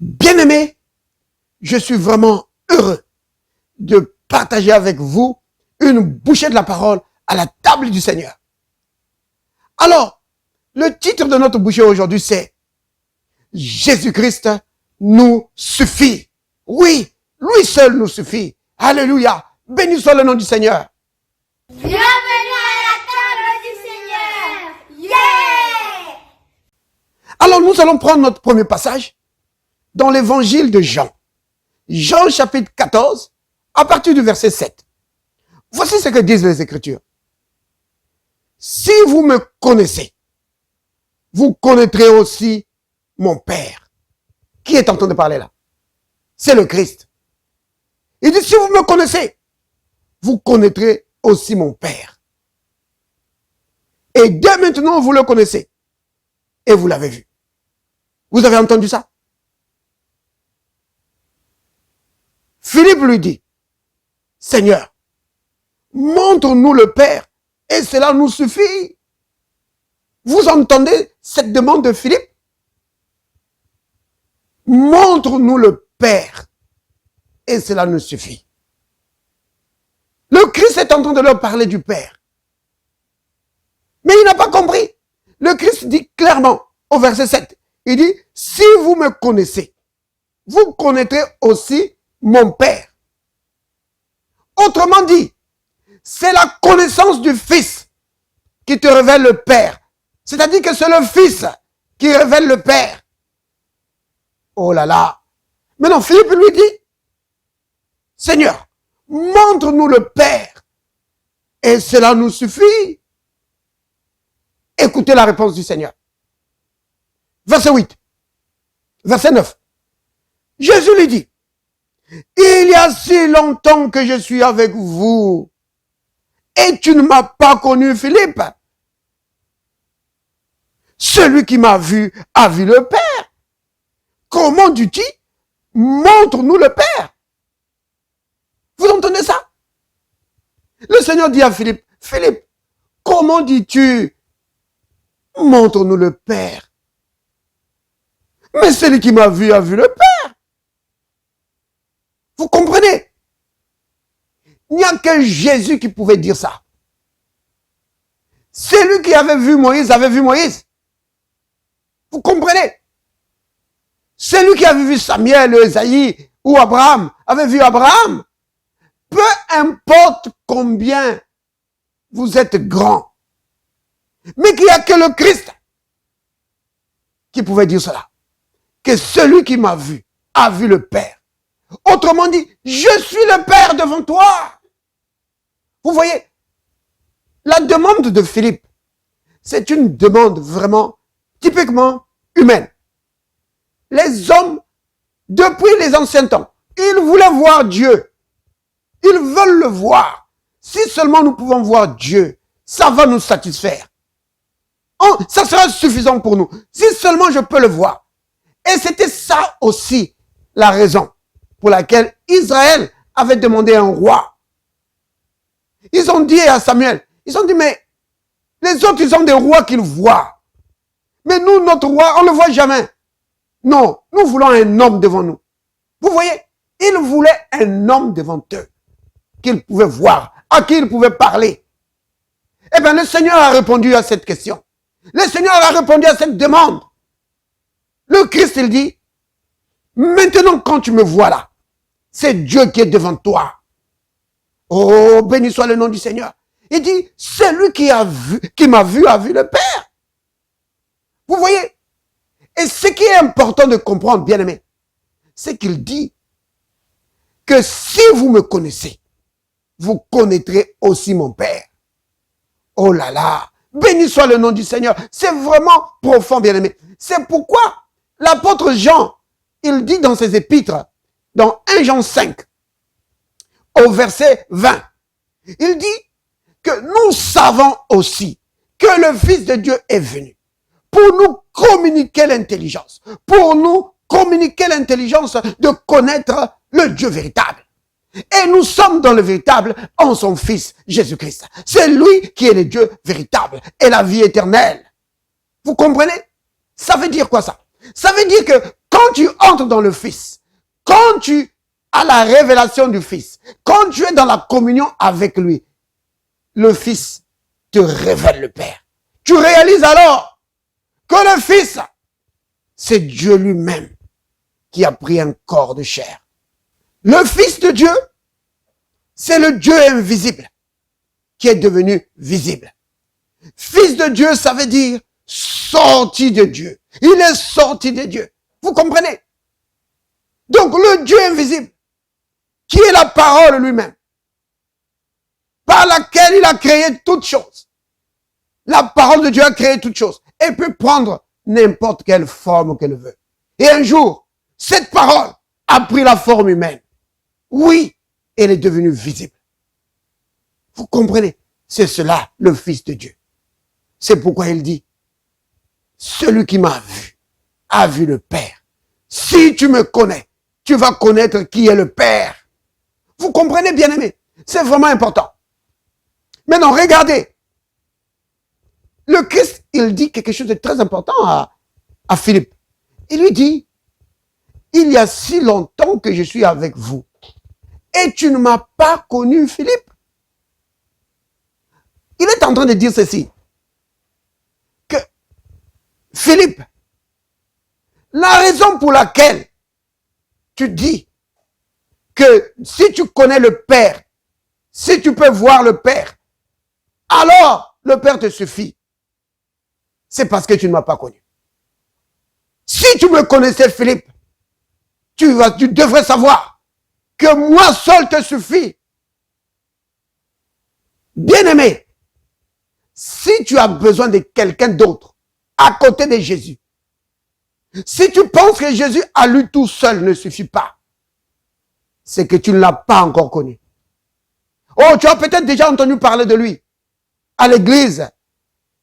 Bien-aimés, je suis vraiment heureux de partager avec vous une bouchée de la parole à la table du Seigneur. Alors, le titre de notre bouchée aujourd'hui, c'est « Jésus-Christ nous suffit ». Oui, lui seul nous suffit. Alléluia. Béni soit le nom du Seigneur. Bienvenue à la table du Seigneur. Yeah! Alors, nous allons prendre notre premier passage dans l'évangile de Jean. Jean chapitre 14, à partir du verset 7. Voici ce que disent les Écritures. Si vous me connaissez, vous connaîtrez aussi mon Père. Qui est en train de parler là? C'est le Christ. Il dit, si vous me connaissez, vous connaîtrez aussi mon Père. Et dès maintenant, vous le connaissez. Et vous l'avez vu. Vous avez entendu ça? Philippe lui dit, Seigneur, montre-nous le Père et cela nous suffit. Vous entendez cette demande de Philippe? Montre-nous le Père et cela nous suffit. Le Christ est en train de leur parler du Père. Mais il n'a pas compris. Le Christ dit clairement au verset 7, il dit, si vous me connaissez, vous connaîtrez aussi mon Père. Autrement dit, c'est la connaissance du Fils qui te révèle le Père. C'est-à-dire que c'est le Fils qui révèle le Père. Oh là là. Maintenant, Philippe lui dit, Seigneur, montre-nous le Père et cela nous suffit. Écoutez la réponse du Seigneur. Verset 8. Verset 9. Jésus lui dit, il y a si longtemps que je suis avec vous et tu ne m'as pas connu, Philippe. Celui qui m'a vu a vu le Père. Comment dis-tu? Montre-nous le Père. Vous entendez ça? Le Seigneur dit à Philippe, Philippe, comment dis-tu? Montre-nous le Père. Mais celui qui m'a vu a vu le Père. Vous comprenez? Il n'y a que Jésus qui pouvait dire ça. Celui qui avait vu Moïse avait vu Moïse. Vous comprenez? Celui qui avait vu Samuel, Esaïe ou Abraham avait vu Abraham. Peu importe combien vous êtes grand, mais qu'il n'y a que le Christ qui pouvait dire cela. Que celui qui m'a vu a vu le Père. Autrement dit, je suis le Père devant toi. Vous voyez, la demande de Philippe, c'est une demande vraiment typiquement humaine. Les hommes, depuis les anciens temps, ils voulaient voir Dieu. Ils veulent le voir. Si seulement nous pouvons voir Dieu, ça va nous satisfaire. Ça sera suffisant pour nous. Si seulement je peux le voir. Et c'était ça aussi la raison pour laquelle Israël avait demandé un roi. Ils ont dit à Samuel, ils ont dit, mais les autres, ils ont des rois qu'ils voient. Mais nous, notre roi, on ne le voit jamais. Non, nous voulons un homme devant nous. Vous voyez, ils voulaient un homme devant eux, qu'ils pouvaient voir, à qui ils pouvaient parler. Eh bien, le Seigneur a répondu à cette question. Le Seigneur a répondu à cette demande. Le Christ, il dit, maintenant quand tu me vois là, c'est Dieu qui est devant toi. Oh, béni soit le nom du Seigneur. Il dit, celui qui m'a vu a vu le Père. Vous voyez? Et ce qui est important de comprendre, bien aimé, c'est qu'il dit que si vous me connaissez, vous connaîtrez aussi mon Père. Oh là là, béni soit le nom du Seigneur. C'est vraiment profond, bien aimé. C'est pourquoi l'apôtre Jean, il dit dans ses épîtres, dans 1 Jean 5, au verset 20, il dit que nous savons aussi que le Fils de Dieu est venu pour nous communiquer l'intelligence, de connaître le Dieu véritable. Et nous sommes dans le véritable en son Fils, Jésus-Christ. C'est lui qui est le Dieu véritable et la vie éternelle. Vous comprenez? Ça veut dire quoi ça? Ça veut dire que quand Quand tu entres dans le Fils, quand tu as la révélation du Fils, quand tu es dans la communion avec lui, le Fils te révèle le Père. Tu réalises alors que le Fils, c'est Dieu lui-même qui a pris un corps de chair. Le Fils de Dieu, c'est le Dieu invisible qui est devenu visible. Fils de Dieu, ça veut dire sorti de Dieu. Il est sorti de Dieu. Vous comprenez? Donc le Dieu invisible, qui est la parole lui-même, par laquelle il a créé toutes choses. La parole de Dieu a créé toutes choses. Elle peut prendre n'importe quelle forme qu'elle veut. Et un jour, cette parole a pris la forme humaine. Oui, elle est devenue visible. Vous comprenez? C'est cela, le Fils de Dieu. C'est pourquoi il dit, celui qui m'a vu, a vu le Père. Si tu me connais, tu vas connaître qui est le Père. Vous comprenez, bien-aimés? C'est vraiment important. Maintenant, regardez. Le Christ, il dit quelque chose de très important à Philippe. Il lui dit, il y a si longtemps que je suis avec vous. Et tu ne m'as pas connu, Philippe. Il est en train de dire ceci. Que Philippe, la raison pour laquelle tu dis que si tu connais le Père, si tu peux voir le Père, alors le Père te suffit. C'est parce que tu ne m'as pas connu. Si tu me connaissais, Philippe, tu devrais savoir que moi seul te suffit. Bien-aimé, si tu as besoin de quelqu'un d'autre à côté de Jésus, si tu penses que Jésus à lui tout seul ne suffit pas, c'est que tu ne l'as pas encore connu. Oh, tu as peut-être déjà entendu parler de lui à l'église.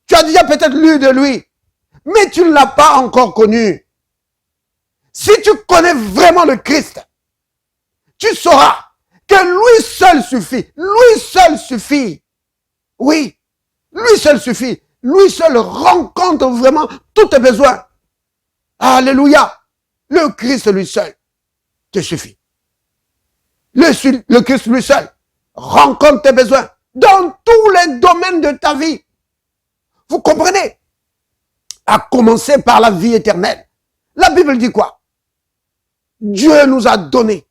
Tu as déjà peut-être lu de lui, mais tu ne l'as pas encore connu. Si tu connais vraiment le Christ, tu sauras que lui seul suffit. Lui seul suffit. Oui, lui seul suffit. Lui seul rencontre vraiment tous tes besoins. Alléluia. Le Christ lui seul te suffit. Le Christ lui seul rencontre tes besoins dans tous les domaines de ta vie. Vous comprenez? À commencer par la vie éternelle. La Bible dit quoi? Dieu nous a donné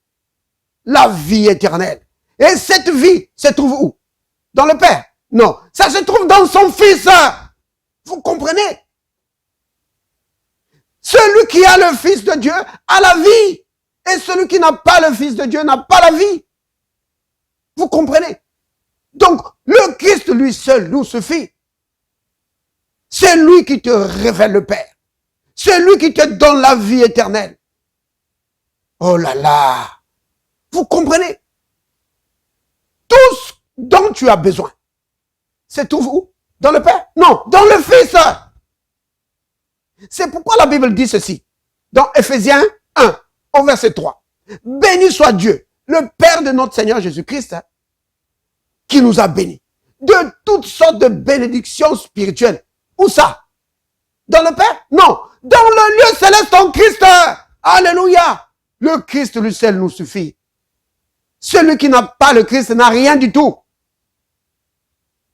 la vie éternelle. Et cette vie se trouve où? Dans le Père? Non, ça se trouve dans son Fils. Vous comprenez? Celui qui a le Fils de Dieu a la vie. Et celui qui n'a pas le Fils de Dieu n'a pas la vie. Vous comprenez? Donc, le Christ lui seul nous suffit. C'est lui qui te révèle le Père. C'est lui qui te donne la vie éternelle. Oh là là! Vous comprenez? Tout ce dont tu as besoin se trouve où? Dans le Père? Non, dans le Fils. C'est pourquoi la Bible dit ceci. Dans Ephésiens 1, au verset 3. Béni soit Dieu, le Père de notre Seigneur Jésus-Christ, qui nous a bénis de toutes sortes de bénédictions spirituelles. Où ça? Dans le Père? Non, dans le lieu céleste en Christ. Alléluia. Le Christ lui seul nous suffit. Celui qui n'a pas le Christ n'a rien du tout.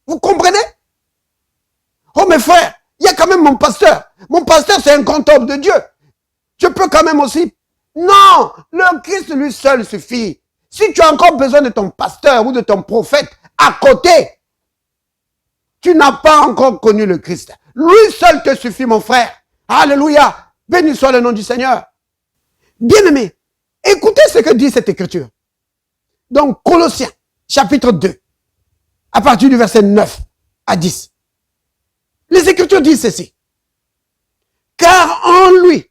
Vous comprenez? Oh mes frères, il y a quand même mon pasteur. Mon pasteur, c'est un grand homme de Dieu. Je peux quand même aussi. Non, le Christ lui seul suffit. Si tu as encore besoin de ton pasteur ou de ton prophète à côté, tu n'as pas encore connu le Christ. Lui seul te suffit, mon frère. Alléluia. Béni soit le nom du Seigneur. Bien-aimé, écoutez ce que dit cette écriture. Donc, Colossiens, chapitre 2, à partir du verset 9 à 10. Les écritures disent ceci. Car en lui,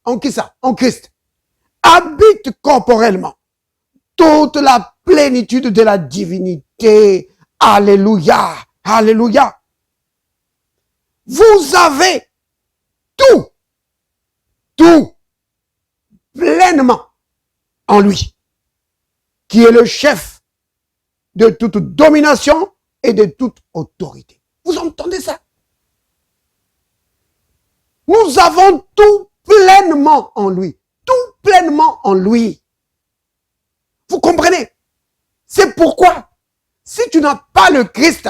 en qui ça? En Christ, habite corporellement toute la plénitude de la divinité. Alléluia. Alléluia. Vous avez tout, pleinement en lui, qui est le chef de toute domination et de toute autorité. Vous entendez ça? Nous avons tout pleinement en lui. Tout pleinement en lui. Vous comprenez? C'est pourquoi, si tu n'as pas le Christ,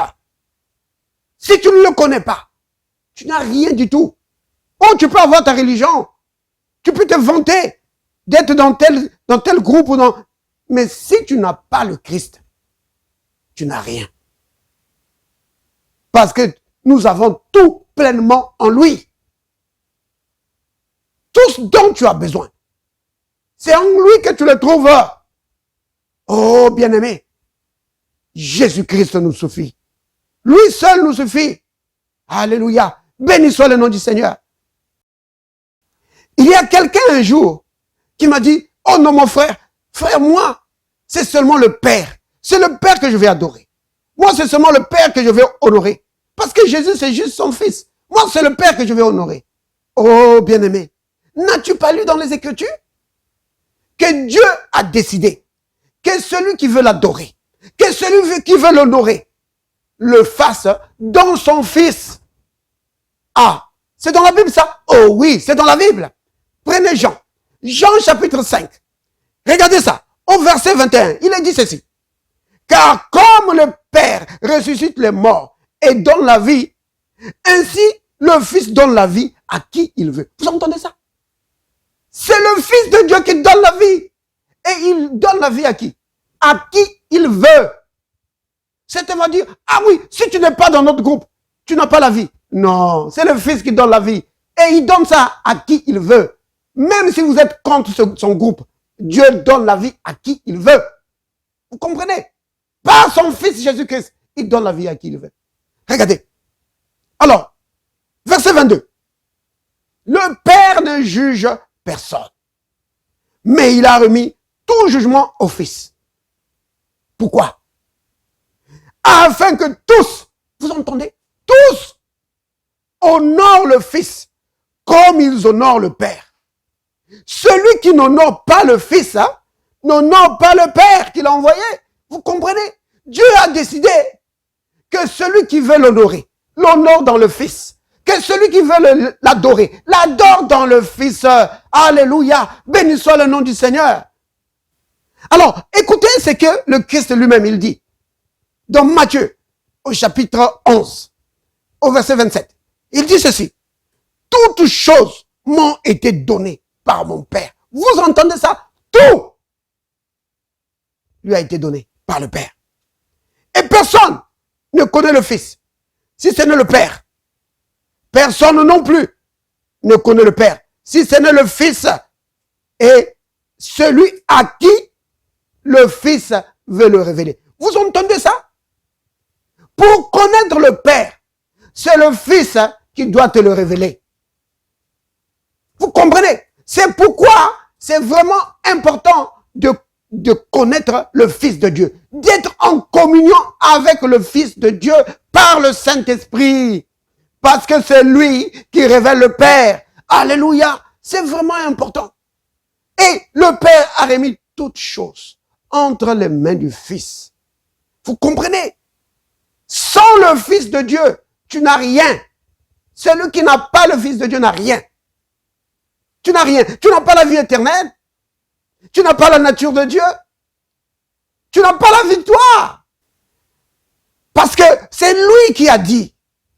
si tu ne le connais pas, tu n'as rien du tout. Oh, tu peux avoir ta religion. Tu peux te vanter d'être dans tel groupe ou dans... Mais si tu n'as pas le Christ, tu n'as rien. Parce que nous avons tout pleinement en lui. Tout ce dont tu as besoin. C'est en lui que tu le trouves. Oh, bien-aimé, Jésus-Christ nous suffit. Lui seul nous suffit. Alléluia. Béni soit le nom du Seigneur. Il y a quelqu'un un jour qui m'a dit, oh non mon frère, moi, c'est seulement le Père. C'est le Père que je vais adorer. Moi, c'est seulement le Père que je vais honorer. Parce que Jésus, c'est juste son Fils. Moi, c'est le Père que je vais honorer. Oh, bien-aimé, n'as-tu pas lu dans les Écritures que Dieu a décidé que celui qui veut l'adorer, que celui qui veut l'honorer, le fasse dans son Fils. Ah, c'est dans la Bible ça? Oh oui, c'est dans la Bible. Prenez Jean. Jean chapitre 5. Regardez ça. Au verset 21, il est dit ceci. Car comme le Père ressuscite les morts et donne la vie, ainsi le Fils donne la vie à qui il veut. Vous entendez ça? C'est le Fils de Dieu qui donne la vie. Et il donne la vie à qui? À qui il veut. Certains dire, ah oui, si tu n'es pas dans notre groupe, tu n'as pas la vie. Non, c'est le Fils qui donne la vie. Et il donne ça à qui il veut. Même si vous êtes contre son groupe, Dieu donne la vie à qui il veut. Vous comprenez? Par son Fils Jésus-Christ, il donne la vie à qui il veut. Regardez. Alors, verset 22. Le Père ne juge personne, mais il a remis tout jugement au Fils. Pourquoi? Afin que tous, vous entendez? Tous honorent le Fils comme ils honorent le Père. Celui qui n'honore pas le Fils, n'honore pas le Père qui l'a envoyé. Vous comprenez? Dieu a décidé que celui qui veut l'honorer, l'honore dans le Fils. Que celui qui veut l'adorer, l'adore dans le Fils. Alléluia. Béni soit le nom du Seigneur. Alors, écoutez ce que le Christ lui-même, il dit. Dans Matthieu, au chapitre 11, au verset 27. Il dit ceci. Toutes choses m'ont été données par mon Père. Vous entendez ça? Tout lui a été donné par le Père. Et personne ne connaît le Fils, si ce n'est le Père. Personne non plus ne connaît le Père, si ce n'est le Fils et celui à qui le Fils veut le révéler. Vous entendez ça? Pour connaître le Père, c'est le Fils qui doit te le révéler. Vous comprenez? C'est pourquoi c'est vraiment important de connaître le Fils de Dieu, d'être en communion avec le Fils de Dieu par le Saint-Esprit. Parce que c'est lui qui révèle le Père. Alléluia. C'est vraiment important. Et le Père a remis toutes choses entre les mains du Fils. Vous comprenez? Sans le Fils de Dieu, tu n'as rien. Celui qui n'a pas le Fils de Dieu n'a rien. Tu n'as rien. Tu n'as pas la vie éternelle. Tu n'as pas la nature de Dieu. Tu n'as pas la victoire. Parce que c'est lui qui a dit,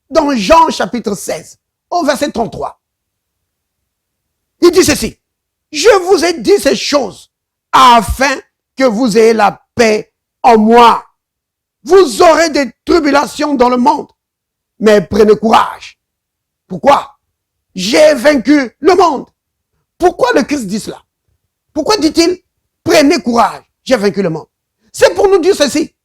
dans Jean chapitre 16, au verset 33. Il dit ceci. Je vous ai dit ces choses afin que vous ayez la paix en moi. Vous aurez des tribulations dans le monde, mais prenez courage. Pourquoi? J'ai vaincu le monde. Pourquoi le Christ dit cela? Pourquoi dit-il, prenez courage, j'ai vaincu le monde? C'est pour nous dire ceci,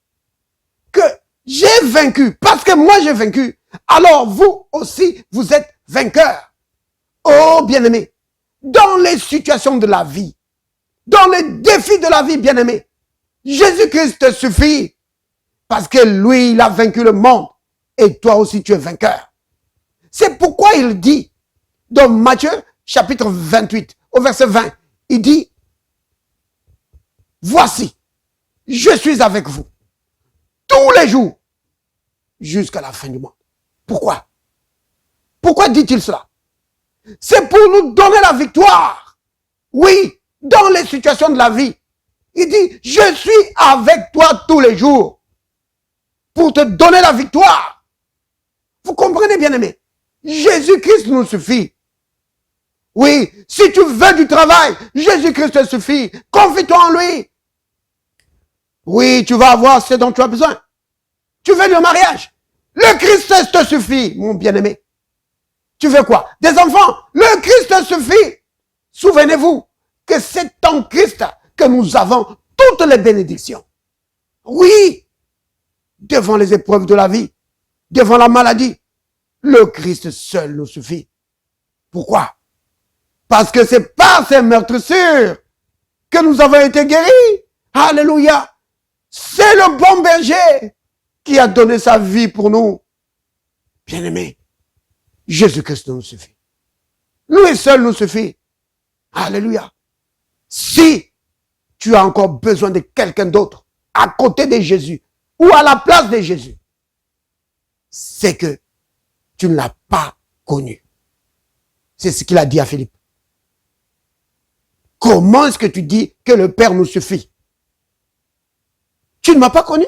que j'ai vaincu, parce que moi j'ai vaincu, alors vous aussi, vous êtes vainqueurs. Oh bien-aimés, dans les situations de la vie, dans les défis de la vie, bien-aimés, Jésus-Christ te suffit, parce que lui, il a vaincu le monde, et toi aussi tu es vainqueur. C'est pourquoi il dit, dans Matthieu, chapitre 28, au verset 20, il dit, voici, je suis avec vous, tous les jours, jusqu'à la fin du monde. Pourquoi? Pourquoi dit-il cela? C'est pour nous donner la victoire. Oui, dans les situations de la vie. Il dit, je suis avec toi tous les jours pour te donner la victoire. Vous comprenez, bien-aimés? Jésus-Christ nous suffit. Oui, si tu veux du travail, Jésus-Christ te suffit. Confie-toi en lui. Oui, tu vas avoir ce dont tu as besoin. Tu veux le mariage. Le Christ te suffit, mon bien-aimé. Tu veux quoi? Des enfants. Le Christ te suffit. Souvenez-vous que c'est en Christ que nous avons toutes les bénédictions. Oui, devant les épreuves de la vie, devant la maladie, le Christ seul nous suffit. Pourquoi? Parce que c'est par ces meurtrissures que nous avons été guéris. Alléluia. C'est le bon berger qui a donné sa vie pour nous. Bien-aimés, Jésus-Christ nous suffit. Lui seul nous suffit. Alléluia. Si tu as encore besoin de quelqu'un d'autre à côté de Jésus ou à la place de Jésus, c'est que tu ne l'as pas connu. C'est ce qu'il a dit à Philippe. Comment est-ce que tu dis que le Père nous suffit? Tu ne m'as pas connu?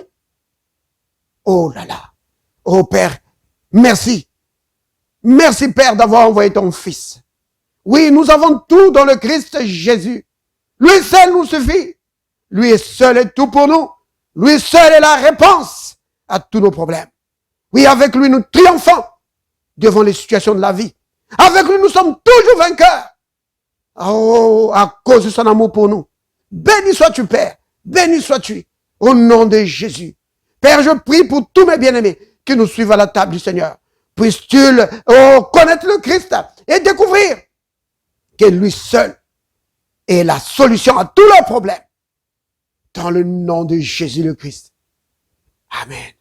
Oh là là. Oh Père, merci. Merci Père d'avoir envoyé ton Fils. Oui, nous avons tout dans le Christ Jésus. Lui seul nous suffit. Lui seul est tout pour nous. Lui seul est la réponse à tous nos problèmes. Oui, avec lui nous triomphons devant les situations de la vie. Avec lui nous sommes toujours vainqueurs. Oh, à cause de son amour pour nous. Béni sois-tu, Père. Béni sois-tu. Au nom de Jésus. Père, je prie pour tous mes bien-aimés qui nous suivent à la table du Seigneur. Puisses-tu connaître le Christ et découvrir que lui seul est la solution à tous leurs problèmes. Dans le nom de Jésus le Christ. Amen.